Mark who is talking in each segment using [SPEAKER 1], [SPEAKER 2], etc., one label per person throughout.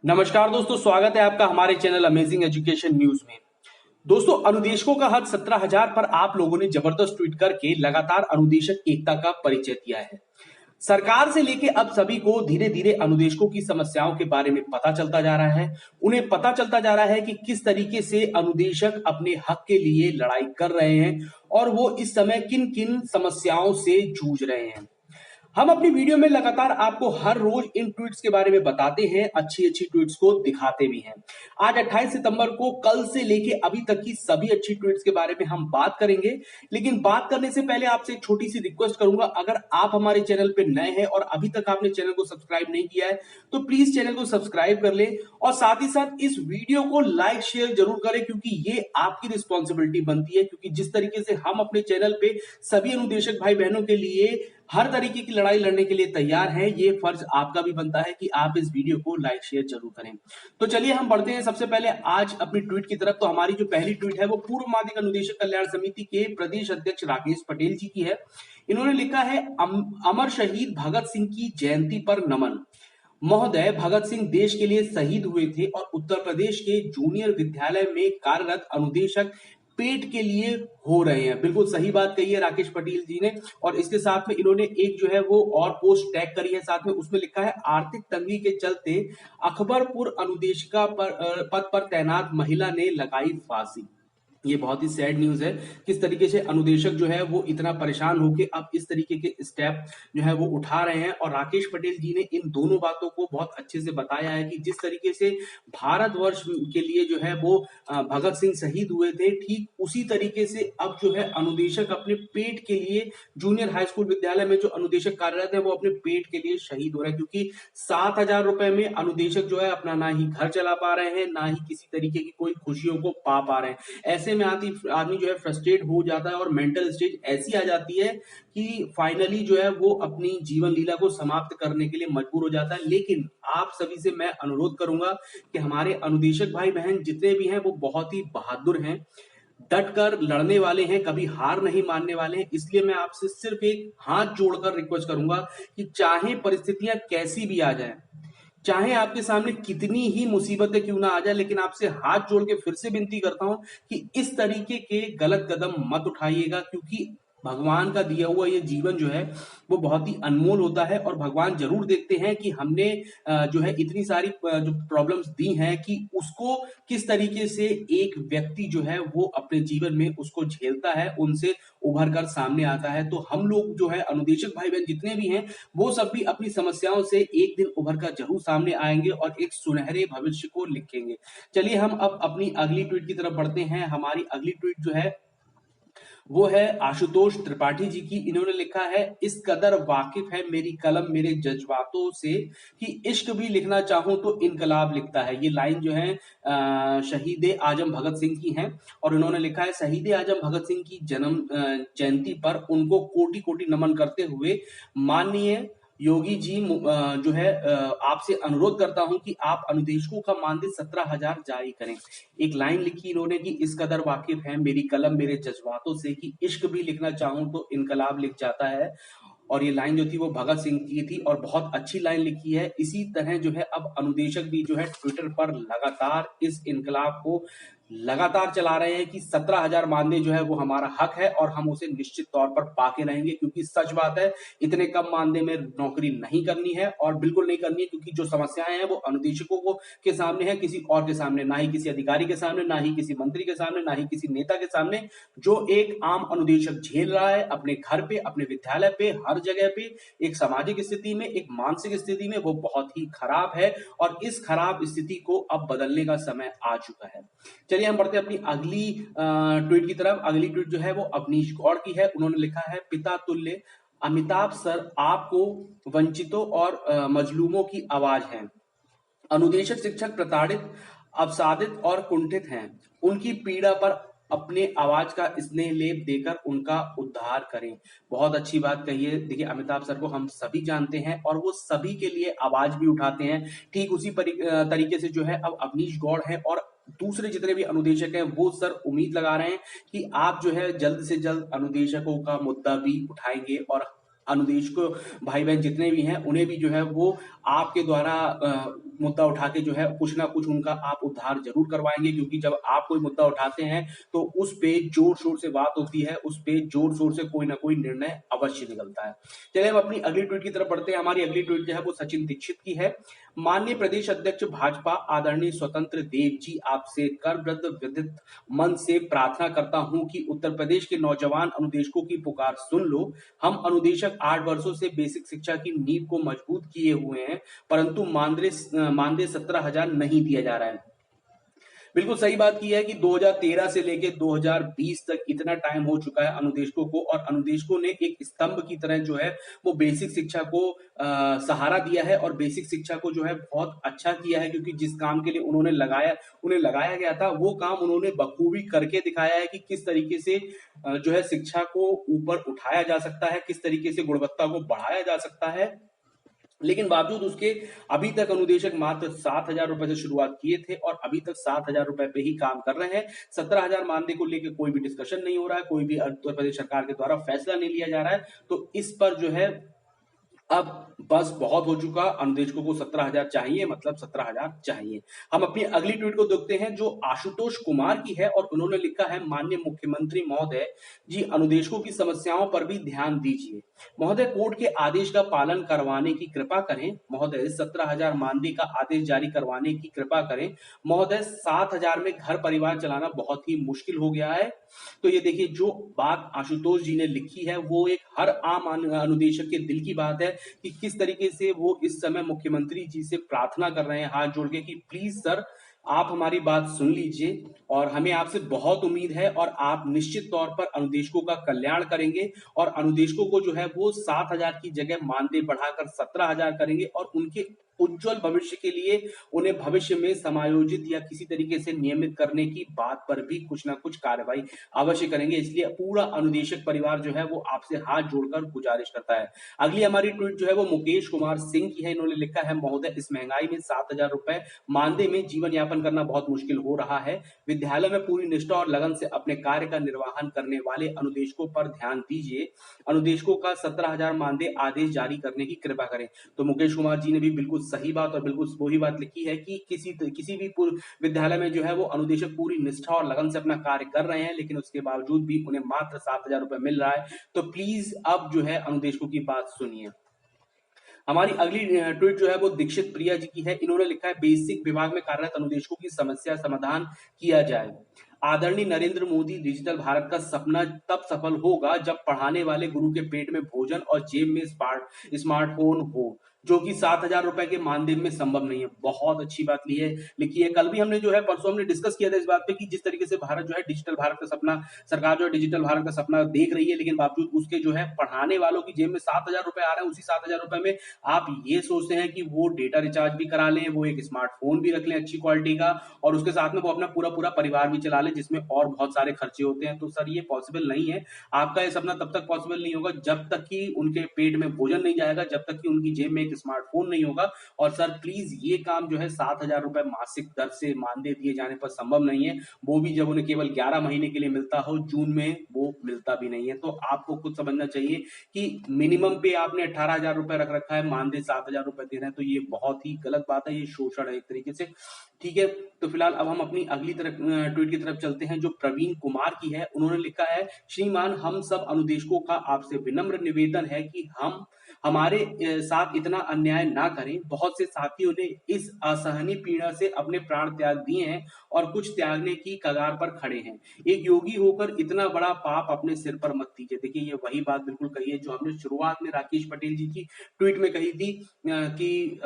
[SPEAKER 1] नमस्कार दोस्तों, स्वागत है आपका हमारे चैनल अमेजिंग एजुकेशन न्यूज में। दोस्तों, अनुदेशकों का हद 17,000 पर आप लोगों ने जबरदस्त ट्वीट करके लगातार अनुदेशक एकता का परिचय दिया है। सरकार से लेके अब सभी को धीरे धीरे अनुदेशकों की समस्याओं के बारे में पता चलता जा रहा है। उन्हें पता चलता जा रहा है कि किस तरीके से अनुदेशक अपने हक के लिए लड़ाई कर रहे हैं और वो इस समय किन किन समस्याओं से जूझ रहे हैं। हम अपनी वीडियो में लगातार आपको हर रोज इन ट्वीट्स के बारे में बताते हैं, अच्छी अच्छी ट्वीट्स को दिखाते भी हैं। आज 28 सितंबर को कल से लेके अभी तक की सभी अच्छी ट्वीट्स के बारे में हम बात करेंगे। लेकिन बात करने से पहले आपसे एक छोटी सी रिक्वेस्ट करूंगा, अगर आप हमारे चैनल पे नए हैं और अभी तक आपने चैनल को सब्सक्राइब नहीं किया है तो प्लीज चैनल को सब्सक्राइब कर ले और साथ ही साथ इस वीडियो को लाइक शेयर जरूर करें, क्योंकि ये आपकी रिस्पॉन्सिबिलिटी बनती है। क्योंकि जिस तरीके से हम अपने चैनल पे सभी अनुदेशक भाई बहनों के लिए हर तरीके की लड़ाई लड़ने के लिए तैयार है, ये फर्ज आपका भी बनता है कि आप इस वीडियो को लाइक शेयर जरूर करें। तो चलिए हम बढ़ते हैं सबसे पहले आज अपनी ट्वीट की तरफ। तो हमारी जो पहली ट्वीट है वो पूर्व माध्यमिक अनुदेशक कल्याण समिति के प्रदेश अध्यक्ष राकेश पटेल जी की है। इन्होंने लिखा है, अमर शहीद भगत सिंह की जयंती पर नमन। महोदय, भगत सिंह देश के लिए शहीद हुए थे और उत्तर प्रदेश के जूनियर विद्यालय में कार्यरत अनुदेशक पेट के लिए हो रहे हैं। बिल्कुल सही बात कही है राकेश पटेल जी ने। और इसके साथ में इन्होंने एक जो है वो और पोस्ट टैग करी है, साथ में उसमें लिखा है, आर्थिक तंगी के चलते अकबरपुर अनुदेशिका पद पर तैनात महिला ने लगाई फांसी। ये बहुत ही सैड न्यूज है। किस तरीके से अनुदेशक जो है वो इतना परेशान होकर अब इस तरीके के स्टेप जो है वो उठा रहे हैं। और राकेश पटेल जी ने इन दोनों बातों को बहुत अच्छे से बताया है कि जिस तरीके से भारतवर्ष के लिए जो है वो भगत सिंह शहीद हुए थे, ठीक उसी तरीके से अब जो है अनुदेशक अपने पेट के लिए जूनियर हाई स्कूल विद्यालय में जो अनुदेशक कार्यरत है वो अपने पेट के लिए शहीद हो रहे हैं। क्योंकि 7,000 रुपए में अनुदेशक जो है अपना ना ही घर चला पा रहे हैं, ना ही किसी तरीके की कोई खुशियों को पा पा रहे हैं। ऐसे में आदमी जो है फ्रस्ट्रेट हो जाता है और मेंटल स्टेज ऐसी आ जाती है कि फाइनली जो है वो अपनी जीवन लीला को समाप्त करने के लिए मजबूर हो जाता है। लेकिन आप सभी से मैं अनुरोध करूंगा कि हमारे अनुदेशक भाई बहन जितने भी हैं वो बहुत ही बहादुर हैं, डट कर लड़ने वाले हैं, कभी हार नहीं मानने वाले हैं। इसलिए मैं आपसे सिर्फ एक हाथ जोड़कर रिक्वेस्ट करूंगा कि चाहे परिस्थितियां कैसी भी आ जाए, चाहे आपके सामने कितनी ही मुसीबतें क्यों ना आ जाए, लेकिन आपसे हाथ जोड़ के फिर से विनती करता हूं कि इस तरीके के गलत कदम मत उठाइएगा। क्योंकि भगवान का दिया हुआ ये जीवन जो है वो बहुत ही अनमोल होता है और भगवान जरूर देखते हैं कि हमने जो है इतनी सारी जो प्रॉब्लम्स दी हैं कि उसको किस तरीके से एक व्यक्ति जो है वो अपने जीवन में उसको झेलता है, उनसे उभर कर सामने आता है। तो हम लोग जो है अनुदेशक भाई बहन जितने भी हैं वो सब भी अपनी समस्याओं से एक दिन उभर कर जरूर सामने आएंगे और एक सुनहरे भविष्य को लिखेंगे। चलिए हम अब अपनी अगली ट्वीट की तरफ बढ़ते हैं। हमारी अगली ट्वीट जो है वो है आशुतोष त्रिपाठी जी की। इन्होंने लिखा है, इस कदर वाकिफ है मेरी कलम मेरे जज्बातों से कि इश्क भी लिखना चाहूं तो इनकलाब लिखता है। ये लाइन जो है शहीद आजम भगत सिंह की हैं और उन्होंने लिखा है, शहीद आजम भगत सिंह की जन्म जयंती पर उनको कोटि कोटि नमन करते हुए माननीय योगी जी जो है आपसे अनुरोध करता हूं कि आप अनुदेशकों का मानदेय 17,000 जारी करें। एक लाइन लिखी इन्होंने कि इस कदर वाकिफ है मेरी कलम मेरे जज्बातों से कि इश्क भी लिखना चाहूं तो इनकलाब लिख जाता है। और ये लाइन जो थी वो भगत सिंह की थी और बहुत अच्छी लाइन लिखी है। इसी तरह जो है अब अनुदेशक भी जो है ट्विटर पर लगातार इस इनकलाब को लगातार चला रहे हैं कि 17,000 मानदेय जो है वो हमारा हक है और हम उसे निश्चित तौर पर पाके रहेंगे। क्योंकि सच बात है, इतने कम मानदेय में नौकरी नहीं करनी है और बिल्कुल नहीं करनी है। क्योंकि जो समस्याएं हैं वो अनुदेशकों को के सामने है, किसी और के सामने ना ही, किसी अधिकारी के सामने ना ही, किसी मंत्री के सामने ना ही, किसी नेता के सामने। जो एक आम अनुदेशक झेल रहा है अपने घर पे, अपने विद्यालय पे, हर जगह पे, एक सामाजिक स्थिति में, एक मानसिक स्थिति में, वो बहुत ही खराब है और इस खराब स्थिति को अब बदलने का समय आ चुका है। चलिए हम बढ़ते हैं अपनी अगली ट्वीट की तरफ। अगली ट्वीट जो है वो अवनीश गौड़ की है। उन्होंने लिखा है, पिता तुल्य अमिताभ सर आपको वंचितों और मजलूमों की आवाज हैं। अनुदेशक शिक्षक प्रताड़ित, अवसादित और कुंठित हैं। उनकी पीड़ा पर अपने आवाज का स्नेह लेप देकर उनका उद्धार करें। बहुत अच्छी बात कही है। देखिए, अमिताभ सर को हम सभी जानते हैं और वो सभी के लिए आवाज भी उठाते हैं। ठीक उसी तरीके से जो है अब अवनीश गौड़ है और दूसरे जितने भी अनुदेशक हैं वो सर उम्मीद लगा रहे हैं कि आप जो है जल्द से जल्द अनुदेशकों का मुद्दा भी उठाएंगे और अनुदेशकों भाई बहन जितने भी हैं उन्हें भी जो है वो आपके द्वारा मुद्दा उठा के जो है कुछ ना कुछ उनका आप उद्धार जरूर करवाएंगे, क्योंकि जब आप कोई मुद्दा उठाते हैं तो उस पे जोर शोर से बात होती है, उस पे जोर शोर से कोई ना कोई निर्णय अवश्य निकलता है। चलिए हम अपनी अगली ट्वीट की तरफ बढ़ते हैं। हमारी अगली ट्वीट जो है वो सचिन दीक्षित की है। माननीय प्रदेश अध्यक्ष भाजपा आदरणीय स्वतंत्र देव जी, आपसे करवृद्ध विदित मन से प्रार्थना करता हूं कि उत्तर प्रदेश के नौजवान अनुदेशकों की पुकार सुन लो। हम अनुदेशक 8 वर्षों से बेसिक शिक्षा की नींव को मजबूत किए हुए हैं, परंतु मानदेय 17,000 नहीं दिया जा रहा है। बिल्कुल सही बात की है कि 2013 से लेके 2020 तक इतना टाइम हो चुका है अनुदेशकों को, और अनुदेशकों ने एक स्तंभ की तरह जो है वो बेसिक शिक्षा को सहारा दिया है, और बेसिक शिक्षा को जो है बहुत अच्छा किया है, क्योंकि जिस काम के लिए उन्हें लगाया गया था वो काम उन्होंने बखूबी करके दिखाया है कि किस तरीके से जो है शिक्षा को ऊपर उठाया जा सकता है, किस तरीके से गुणवत्ता को बढ़ाया जा सकता है। लेकिन बावजूद उसके अभी तक अनुदेशक मात्र 7,000 रुपए से शुरुआत किए थे और अभी तक 7,000 रुपए पे ही काम कर रहे हैं। 17,000 मानदेय को लेकर कोई भी डिस्कशन नहीं हो रहा है, कोई भी उत्तर प्रदेश सरकार के द्वारा फैसला नहीं लिया जा रहा है। तो इस पर जो है अब बस बहुत हो चुका। अनुदेशकों को 17,000 चाहिए, मतलब 17,000 चाहिए। हम अपनी अगली ट्वीट को देखते हैं जो आशुतोष कुमार की है, और उन्होंने लिखा है, माननीय मुख्यमंत्री महोदय जी, अनुदेशकों की समस्याओं पर भी ध्यान दीजिए। महोदय, कोर्ट के आदेश का पालन करवाने की कृपा करें। महोदय, 17,000 मानदेय का आदेश जारी करवाने की कृपा करें। महोदय, 7,000 में घर परिवार चलाना बहुत ही मुश्किल हो गया है। तो ये देखिए, जो बात आशुतोष जी ने लिखी है वो एक हर आम अनुदेशक के दिल की बात है कि किस तरीके से वो इस समय मुख्यमंत्री जी से प्रार्थना कर रहे हैं हाथ जोड़ के कि प्लीज सर, आप हमारी बात सुन लीजिए, और हमें आपसे बहुत उम्मीद है, और आप निश्चित तौर पर अनुदेशकों का कल्याण करेंगे, और अनुदेशकों को जो है वो 7,000 की जगह मानदेय बढ़ाकर 17,000 करेंगे, और उनके उज्जवल भविष्य के लिए उन्हें भविष्य में समायोजित या किसी तरीके से नियमित करने की बात पर भी कुछ ना कुछ कार्रवाई अवश्य करेंगे। इसलिए पूरा अनुदेशक परिवार जो है वो आपसे हाथ जोड़कर गुजारिश करता है। अगली हमारी ट्वीट जो है वो मुकेश कुमार सिंह की है। इन्होंने लिखा है, महोदय, इस महंगाई में 7,000 रुपए मानदेय में जीवन यापन करना बहुत मुश्किल हो रहा है। विद्यालय में पूरी निष्ठा और लगन से अपने कार्य का निर्वहन करने वाले अनुदेशकों पर ध्यान दीजिए। अनुदेशकों का 17,000 मानदेय आदेश जारी करने की कृपा करें। तो मुकेश कुमार जी ने भी बिल्कुल सही बात और बिल्कुल वही बात लिखी है कि किसी भी विद्यालय में जो है वो अनुदेशक पूरी निष्ठा और लगन से अपना कार्य कर रहे हैं, लेकिन उसके बावजूद भी उन्हें मात्र 7,000 रुपए मिल रहा है। तो प्लीज अब जो है अनुदेशकों की बात सुनिए। हमारी अगली ट्वीट जो है वो दीक्षित प्रिया जी की है। इन्होंने लिखा है, बेसिक विभाग में कार्यरत अनुदेशकों की समस्या समाधान किया जाए। आदरणीय नरेंद्र मोदी, डिजिटल भारत का सपना तब सफल होगा जब पढ़ाने वाले गुरु के पेट में भोजन और जेब में स्मार्टफोन हो, जो कि 7,000 रुपए के मानदेय में संभव नहीं है। बहुत अच्छी बात लिखी है। कल भी हमने जो है, परसों हमने डिस्कस किया था इस बात पे कि जिस तरीके से भारत जो है डिजिटल भारत का सपना, सरकार जो है डिजिटल भारत का सपना देख रही है, लेकिन बावजूद उसके जो है पढ़ाने वालों की जेब में 7,000 रुपए आ रहे हैं। उसी 7,000 रुपए में आप ये सोचते हैं कि वो डेटा रिचार्ज भी करा लें, वो एक स्मार्टफोन भी रख लें अच्छी क्वालिटी का, और उसके साथ में वो अपना पूरा पूरा परिवार भी चला ले, जिसमें और बहुत सारे खर्चे होते हैं। तो सर, ये पॉसिबल नहीं है। आपका ये सपना तब तक पॉसिबल नहीं होगा जब तक कि उनके पेट में भोजन नहीं जाएगा, जब तक कि उनकी जेब में एक स्मार्टफोन नहीं होगा। और सर प्लीज, ये काम जो है 7,000 रुपए मासिक दर से मानदेय दिए जाने पर संभव नहीं है, वो भी जब उन्हें केवल 11 महीने के लिए मिलता हो। जून में वो मिलता भी नहीं है। तो आपको खुद समझना चाहिए कि मिनिमम पे आपने 18,000 रुपए रख रखा है, मानदेय 7,000 रुपए दे रहे हैं, तो ये बहुत ही गलत बात है, ये शोषण है एक तरीके से। ठीक है, तो फिलहाल अब हम अपनी अगली ट्वीट की तरफ चलते हैं जो प्रवीण कुमार की है। उन्होंने लिखा है, श्रीमान, हम सब अनुदेशकों का आपसे विनम्र निवेदन है कि हम हमारे साथ इतना अन्याय ना करें। बहुत से साथियों ने इस असहनीय पीड़ा से अपने प्राण त्याग दिए हैं और कुछ त्यागने की कगार पर खड़े हैं। एक योगी होकर इतना बड़ा पाप अपने सिर पर मत लीजिए। देखिए, ये वही बात बिल्कुल कही है जो हमने शुरुआत में राकेश पटेल जी की ट्वीट में कही थी कि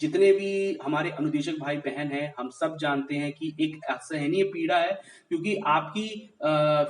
[SPEAKER 1] जितने भी हमारे अनुदेशक भाई बहन हैं, हम सब जानते हैं कि एक असहनीय पीड़ा है, क्योंकि आपकी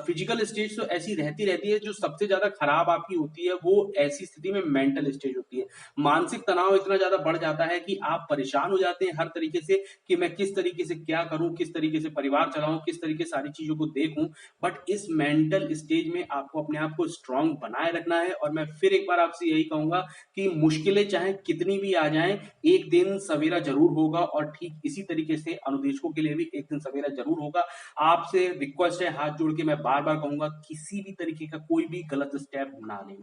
[SPEAKER 1] फिजिकल स्टेज तो ऐसी रहती है। जो सबसे ज्यादा खराब आपकी होती है वो ऐसी स्थिति में मेंटल स्टेज होती है। मानसिक तनाव इतना ज्यादा बढ़ जाता है कि आप परेशान हो जाते हैं हर तरीके से कि मैं किस तरीके से क्या करूं, किस तरीके से परिवार चलाऊं, किस तरीके से सारी चीजों को देखूं। बट इस मेंटल स्टेज में आपको अपने आप को स्ट्रांग बनाए रखना है। और मैं फिर एक बार आपसे यही कहूंगा कि मुश्किलें चाहे कितनी भी आ जाएं, एक दिन सवेरा जरूर होगा, और ठीक इसी तरीके से अनुदेशकों के लिए भी एक दिन सवेरा जरूर होगा। आपसे रिक्वेस्ट है, हाथ जोड़ के मैं बार बार कहूंगा, किसी भी तरीके का कोई भी गलत स्टेप ना लें।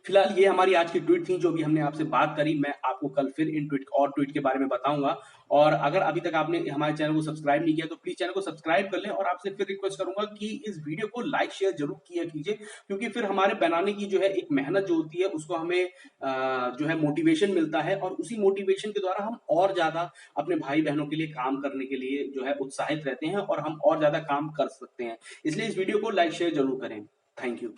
[SPEAKER 1] फिलहाल ये हमारी आज की ट्वीट थी जो भी हमने आपसे बात करी। मैं आपको कल फिर इन ट्वीट के बारे में बताऊंगा। और अगर अभी तक आपने हमारे चैनल को सब्सक्राइब नहीं किया तो प्लीज चैनल को सब्सक्राइब कर लें, और आपसे फिर रिक्वेस्ट करूंगा कि इस वीडियो को लाइक शेयर जरूर किया कीजिए, क्योंकि फिर हमारे बनाने की जो है एक मेहनत जो होती है उसको हमें जो है मोटिवेशन मिलता है, और उसी मोटिवेशन के द्वारा हम और ज्यादा अपने भाई बहनों के लिए काम करने के लिए जो है उत्साहित रहते हैं, और हम और ज्यादा काम कर सकते हैं। इसलिए इस वीडियो को लाइक शेयर जरूर करें। Thank you.